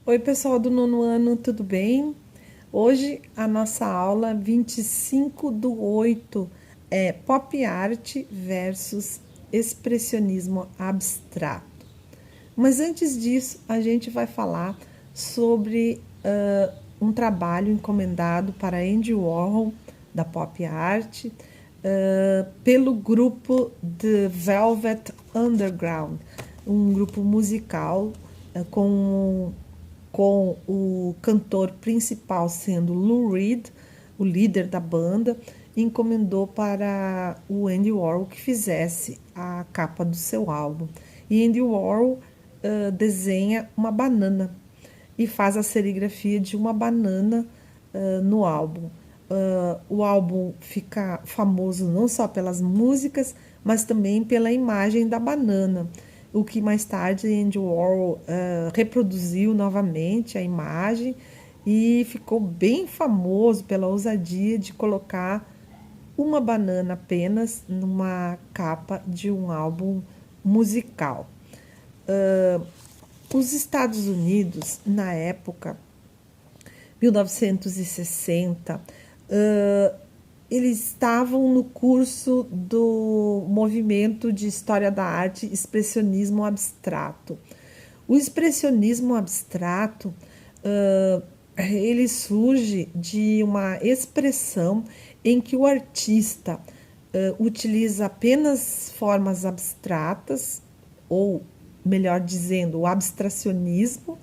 Oi, pessoal do nono ano, tudo bem? Hoje a nossa aula 25/8 é Pop Art versus Expressionismo Abstrato. Mas antes disso, a gente vai falar sobre um trabalho encomendado para Andy Warhol, da Pop Art, pelo grupo The Velvet Underground, um grupo musical com o cantor principal sendo Lou Reed, o líder da banda, encomendou para o Andy Warhol que fizesse a capa do seu álbum. E Andy Warhol desenha uma banana e faz a serigrafia de uma banana no álbum. O álbum fica famoso não só pelas músicas, mas também pela imagem da banana, o que mais tarde Andy Warhol reproduziu novamente a imagem e ficou bem famoso pela ousadia de colocar uma banana apenas numa capa de um álbum musical. Os Estados Unidos, na época, 1960, eles estavam no curso do movimento de história da arte expressionismo abstrato. O expressionismo abstrato ele surge de uma expressão em que o artista utiliza apenas formas abstratas, ou melhor dizendo, o abstracionismo,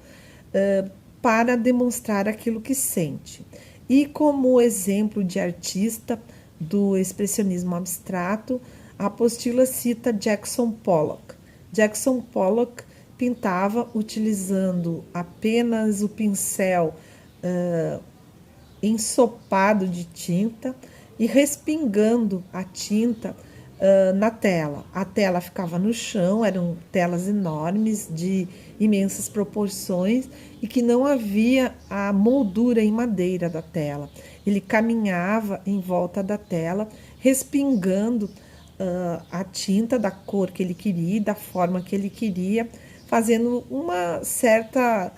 para demonstrar aquilo que sente. E como exemplo de artista do expressionismo abstrato, a apostila cita Jackson Pollock. Jackson Pollock pintava utilizando apenas o pincel ensopado de tinta e respingando a tinta na tela. A tela ficava no chão, eram telas enormes de imensas proporções e que não havia a moldura em madeira da tela. Ele caminhava em volta da tela, respingando a tinta da cor que ele queria, da forma que ele queria, fazendo uma certa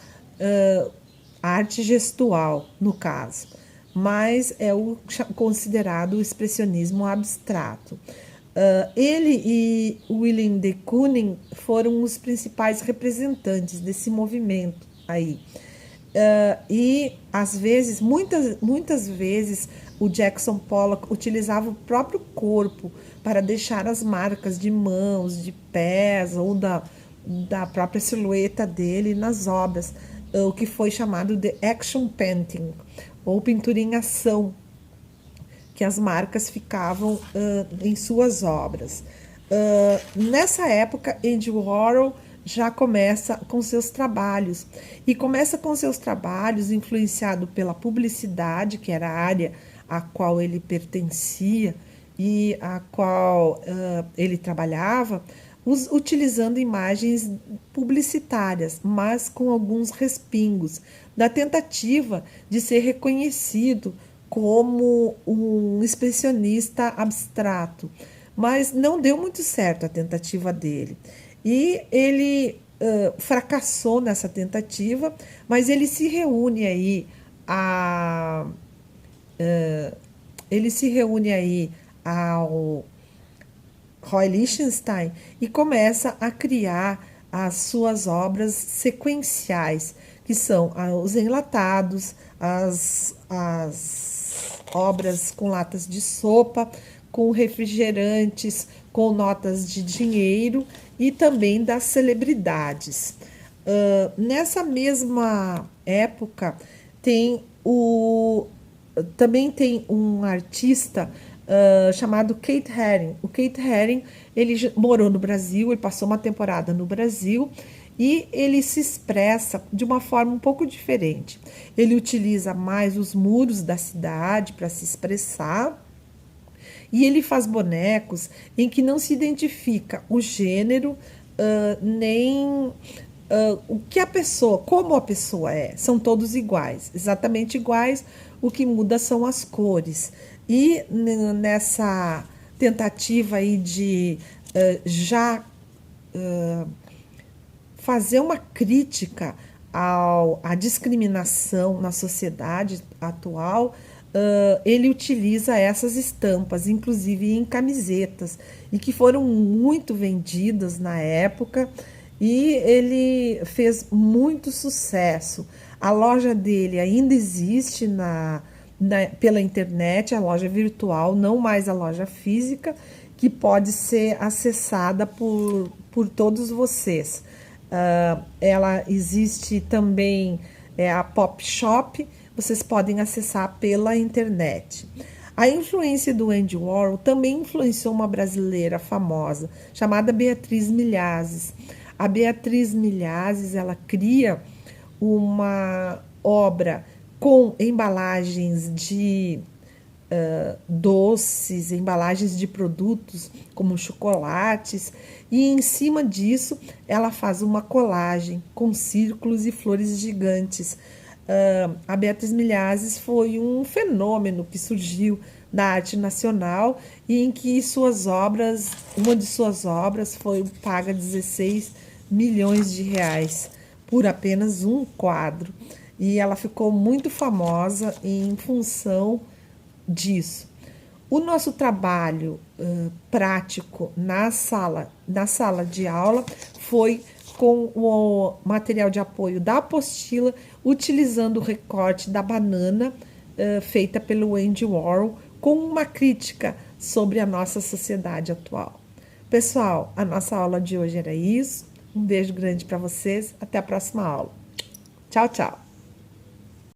arte gestual, no caso, mas é o considerado o expressionismo abstrato. Ele e Willem de Kooning foram os principais representantes desse movimento aí. E às vezes, muitas vezes, o Jackson Pollock utilizava o próprio corpo para deixar as marcas de mãos, de pés ou da própria silhueta dele nas obras, o que foi chamado de action painting, ou pintura em ação, que as marcas ficavam em suas obras. Nessa época, Andy Warhol já começa com seus trabalhos, e começa com seus trabalhos influenciado pela publicidade, que era a área a qual ele pertencia e a qual ele trabalhava, utilizando imagens publicitárias, mas com alguns respingos, da tentativa de ser reconhecido como um expressionista abstrato. Mas não deu muito certo a tentativa dele. E ele fracassou nessa tentativa, mas ele se reúne aí a ele se reúne aí ao Roy Lichtenstein e começa a criar as suas obras sequenciais, que são os enlatados, as obras com latas de sopa, com refrigerantes, com notas de dinheiro e também das celebridades. Nessa mesma época também tem um artista chamado Keith Haring. O Keith Haring, ele morou no Brasil, ele passou uma temporada no Brasil e ele se expressa de uma forma um pouco diferente. Ele utiliza mais os muros da cidade para se expressar, e ele faz bonecos em que não se identifica o gênero, nem o que a pessoa, como a pessoa é. São todos iguais, exatamente iguais, o que muda são as cores. E nessa tentativa aí de já fazer uma crítica à discriminação na sociedade atual, ele utiliza essas estampas, inclusive em camisetas, e que foram muito vendidas na época, e ele fez muito sucesso. A loja dele ainda existe pela internet, a loja virtual, não mais a loja física, que pode ser acessada por todos vocês. Ela existe também, a Pop Shop, vocês podem acessar pela internet. A influência do Andy Warhol também influenciou uma brasileira famosa, chamada Beatriz Milhazes. A Beatriz Milhazes, ela cria uma obra com embalagens de doces, embalagens de produtos como chocolates, e em cima disso ela faz uma colagem com círculos e flores gigantes. A Beatriz Milhazes foi um fenômeno que surgiu na arte nacional e em que uma de suas obras foi paga 16 milhões de reais por apenas um quadro. E ela ficou muito famosa em função disso. O nosso trabalho prático na sala de aula foi com o material de apoio da apostila, utilizando o recorte da banana feita pelo Andy Warhol, com uma crítica sobre a nossa sociedade atual. Pessoal, a nossa aula de hoje era isso. Um beijo grande para vocês. Até a próxima aula. Tchau, tchau.